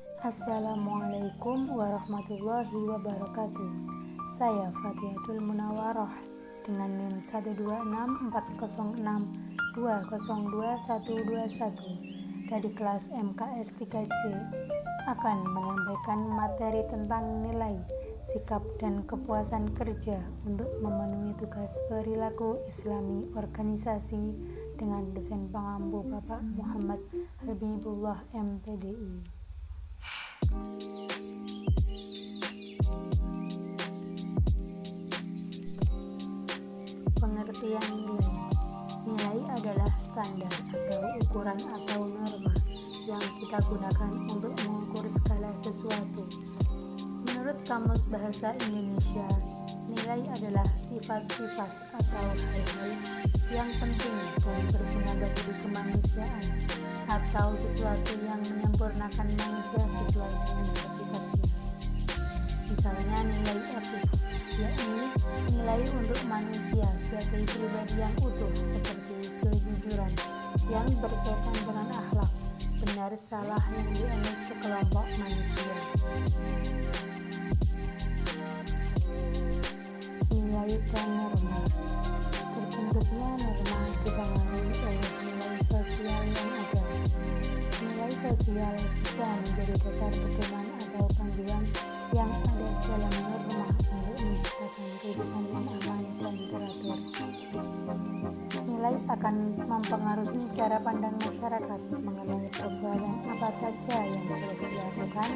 Assalamualaikum warahmatullahi wabarakatuh. Saya Fatihatul Munawwaroh dengan NIM 12640620221 dari kelas MKS 3C akan menyampaikan materi tentang nilai, sikap, dan kepuasan kerja untuk memenuhi tugas perilaku Islami organisasi dengan dosen pengampu Bapak Muhammad Habibullah MPDI. Pengertian nilai. Nilai adalah standar atau ukuran atau norma yang kita gunakan untuk mengukur skala sesuatu. Menurut Kamus Bahasa Indonesia, nilai adalah sifat-sifat atau hal-hal yang penting dan berguna bagi kemanusiaan atau sesuatu yang menyempurnakan manusia sesuai dengan hakikatnya. Misalnya nilai etik, yakni nilai untuk manusia sebagai pribadi yang utuh seperti kejujuran yang berkaitan dengan akhlak, benar salah yang dianut sekelompok manusia. Nilai dan norma. Terbentuknya norma dipengaruhi oleh nilai sosial yang ada. Nilai sosial bisa menjadi dasar pedoman atau panduan yang ada dalam norma untuk menciptakan kehidupan yang aman dan teratur. Nilai akan mempengaruhi cara pandang masyarakat mengenai perbuatan apa saja yang boleh dilakukan,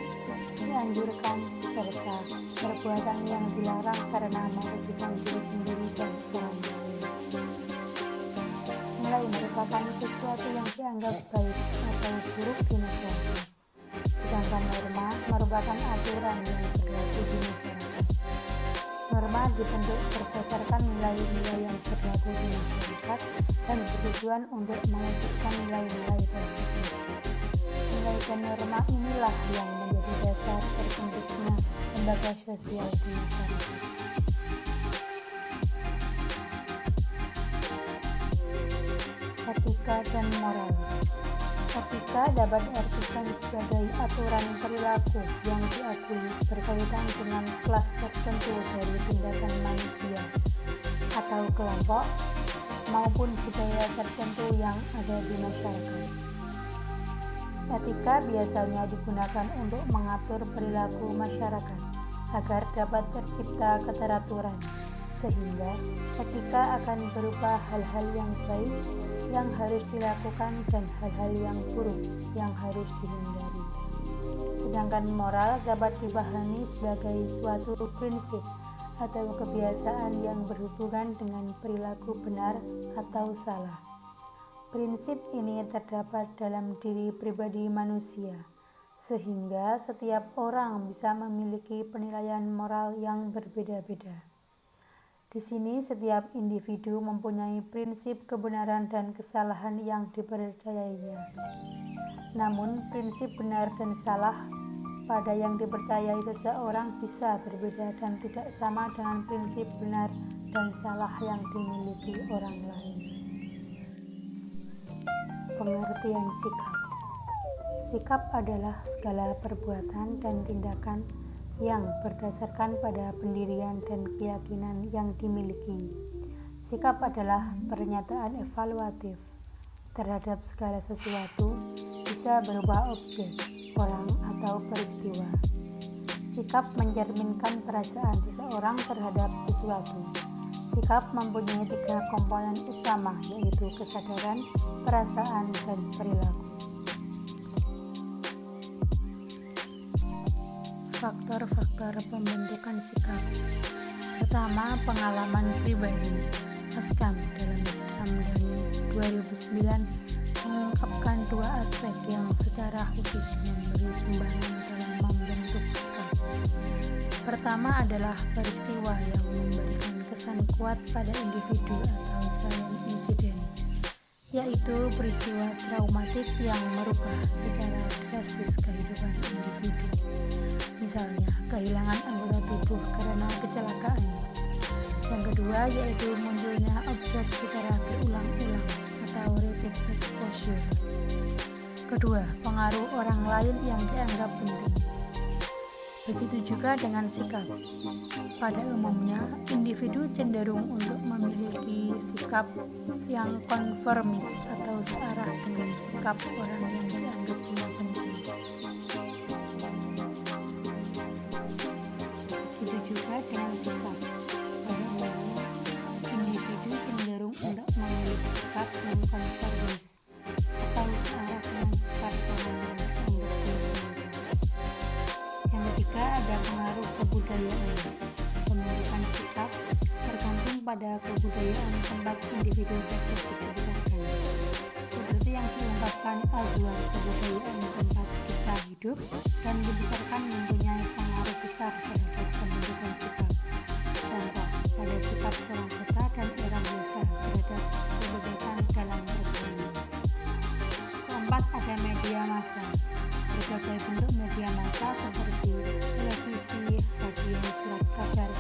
dianjurkan, serta perbuatan yang dilarang karena merugikan diri sendiri dan orang lain. Nilai merupakan sesuatu yang dianggap baik atau buruk di masyarakat, sedangkan norma merupakan aturan yang berlaku di masyarakat. Norma dibentuk berdasarkan nilai-nilai yang berlaku di masyarakat dan bertujuan untuk mewujudkan nilai-nilai tersebut. Nilai dan norma inilah yang menjadi dasar terbentuknya lembaga sosial di masyarakat. Etika dan moral. Etika dapat diartikan sebagai aturan perilaku yang diakui berkaitan dengan kelas tertentu dari tindakan manusia atau kelompok maupun budaya tertentu yang ada di masyarakat. Etika biasanya digunakan untuk mengatur perilaku masyarakat agar dapat tercipta keteraturan, sehingga etika akan berupa hal-hal yang baik yang harus dilakukan dan hal-hal yang buruk yang harus dihindari. Sedangkan moral dapat dipahami sebagai suatu prinsip atau kebiasaan yang berhubungan dengan perilaku benar atau salah. Prinsip ini terdapat dalam diri pribadi manusia, sehingga setiap orang bisa memiliki penilaian moral yang berbeda-beda. Di sini setiap individu mempunyai prinsip kebenaran dan kesalahan yang dipercayainya. Namun prinsip benar dan salah pada yang dipercayai seseorang bisa berbeda dan tidak sama dengan prinsip benar dan salah yang dimiliki orang lain. Pengertian sikap. Sikap adalah segala perbuatan dan tindakan yang berdasarkan pada pendirian dan keyakinan yang dimiliki. Sikap adalah pernyataan evaluatif terhadap segala sesuatu, bisa berupa objek, orang, atau peristiwa. Sikap mencerminkan perasaan seseorang terhadap sesuatu. Sikap mempunyai 3 komponen utama, yaitu kesadaran, perasaan, dan perilaku. Faktor-faktor pembentukan sikap. Pertama, pengalaman pribadi. Askam dalam Ramdhani 2009 mengungkapkan 2 aspek yang secara khusus memberi sumbangan dalam membentuk sikap. Pertama adalah peristiwa yang memberikan kesan kuat pada individu atau salient insiden, yaitu peristiwa traumatik yang merubah secara drastis kehidupan individu. Misalnya, kehilangan anggota tubuh karena kecelakaan. Yang kedua yaitu munculnya objek secara berulang-ulang atau repeat exposure. Kedua, pengaruh orang lain yang dianggap penting. Begitu juga dengan sikap. Pada umumnya, individu cenderung untuk memiliki sikap yang konformis atau searah dengan sikap orang yang dianggapnya penting. Begitu juga dengan sikap. Pada umumnya, individu cenderung untuk memiliki sikap yang konformis atau searah dengan sikap orang yang dianggapnya penting. Yang ketiga, ada pengaruh kebudayaan. Pembentukan sikap tergantung pada kebudayaan tempat individu tersebut dibesarkan. Seperti yang diungkapkan Azwar, kebudayaan tempat kita hidup dan dibesarkan mempunyai pengaruh besar terhadap pembentukan sikap. Contoh, pada sikap orang kota dan orang desa terhadap kebebasan dalam berkerumun. Keempat, ada media massa. Berbagai bentuk media massa seperti televisi, radio, surat kabar,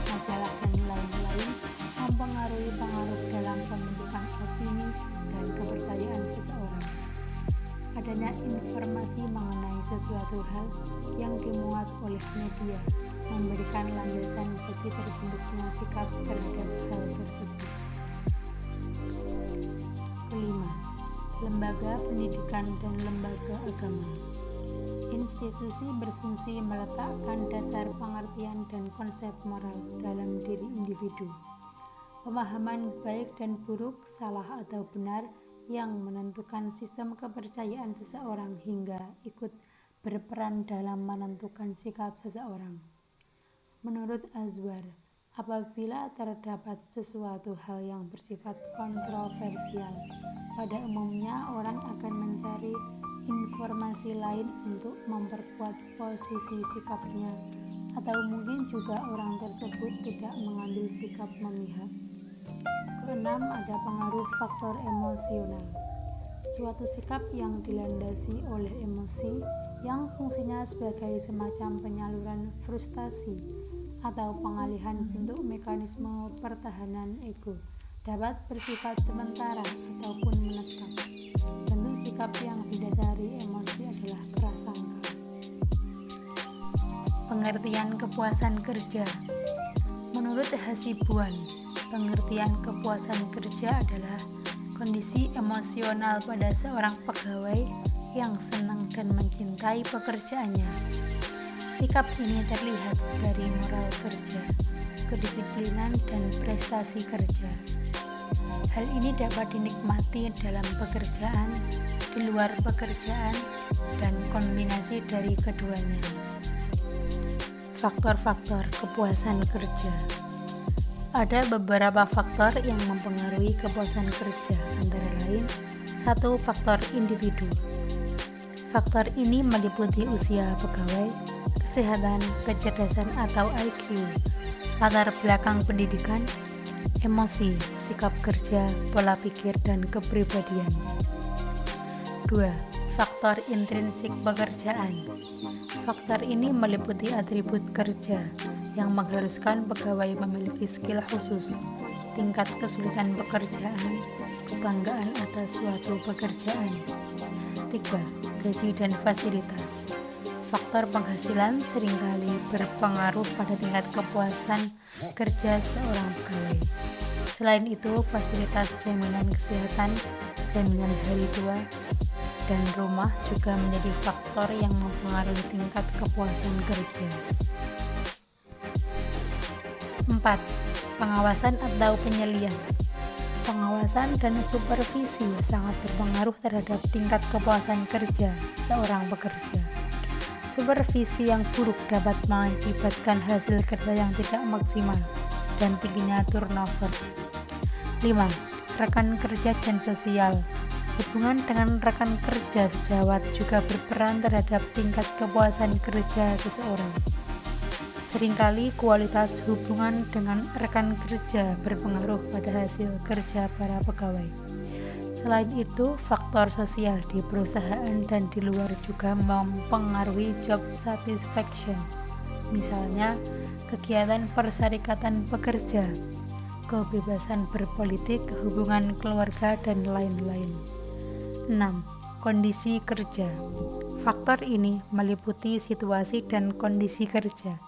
majalah, dan lain-lain mempengaruhi pengaruh dalam pembentukan opini dan kepercayaan seseorang. Adanya informasi mengenai sesuatu hal yang dimuat oleh media memberikan landasan bagi terbentuknya sikap terhadap hal tersebut. Kelima, lembaga pendidikan dan lembaga agama. Institusi berfungsi meletakkan dasar pengertian dan konsep moral dalam diri individu. Pemahaman baik dan buruk, salah atau benar yang menentukan sistem kepercayaan seseorang hingga ikut berperan dalam menentukan sikap seseorang. Menurut Azwar, apabila terdapat sesuatu hal yang bersifat kontroversial, pada umumnya orang akan mencari informasi lain untuk memperkuat posisi sikapnya, atau mungkin juga orang tersebut tidak mengambil sikap memihak. Keenam, ada pengaruh faktor emosional. Suatu sikap yang dilandasi oleh emosi yang fungsinya sebagai semacam penyaluran frustasi atau pengalihan bentuk mekanisme pertahanan ego dapat bersifat sementara ataupun menetap. Bentuk sikap yang didasari emosi adalah prasangka. Pengertian kepuasan kerja. Menurut Hasibuan, pengertian kepuasan kerja adalah kondisi emosional pada seorang pegawai yang senang dan mencintai pekerjaannya. Sikap ini terlihat dari moral kerja, kedisiplinan, dan prestasi kerja. Hal ini dapat dinikmati dalam pekerjaan, di luar pekerjaan, dan kombinasi dari keduanya. Faktor-faktor kepuasan kerja. Ada beberapa faktor yang mempengaruhi kepuasan kerja, antara lain 1. Faktor individu. Faktor ini meliputi usia pegawai, kesehatan, kecerdasan atau IQ, latar belakang pendidikan, emosi, sikap kerja, pola pikir, dan kepribadian. 2. Faktor intrinsik pekerjaan. Faktor ini meliputi atribut kerja yang mengharuskan pegawai memiliki skill khusus, tingkat kesulitan pekerjaan, kebanggaan atas suatu pekerjaan. 3. Gaji dan fasilitas. Faktor penghasilan seringkali berpengaruh pada tingkat kepuasan kerja seorang pegawai. Selain itu, fasilitas jaminan kesehatan, jaminan hari tua, dan rumah juga menjadi faktor yang mempengaruhi tingkat kepuasan kerja. 4. Pengawasan atau penyelian. Pengawasan dan supervisi sangat berpengaruh terhadap tingkat kepuasan kerja seorang pekerja. Supervisi yang buruk dapat mengakibatkan hasil kerja yang tidak maksimal dan tingginya turnover. 5. Rekan kerja dan sosial. Hubungan dengan rekan kerja sejawat juga berperan terhadap tingkat kepuasan kerja seseorang. Seringkali kualitas hubungan dengan rekan kerja berpengaruh pada hasil kerja para pegawai. Selain itu, faktor sosial di perusahaan dan di luar juga mempengaruhi job satisfaction. Misalnya, kegiatan perserikatan pekerja, kebebasan berpolitik, hubungan keluarga, dan lain-lain. 6. kondisi kerja. Faktor ini meliputi situasi dan kondisi kerja,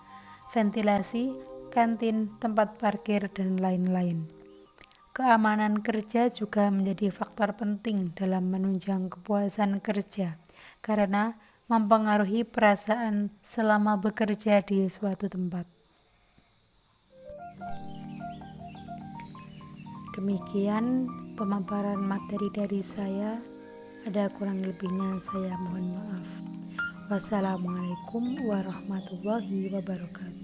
ventilasi, kantin, tempat parkir, dan lain-lain. Keamanan kerja juga menjadi faktor penting dalam menunjang kepuasan kerja, karena mempengaruhi perasaan selama bekerja di suatu tempat. Demikian pemaparan materi dari saya. Ada kurang lebihnya saya mohon maaf. Wassalamualaikum warahmatullahi wabarakatuh.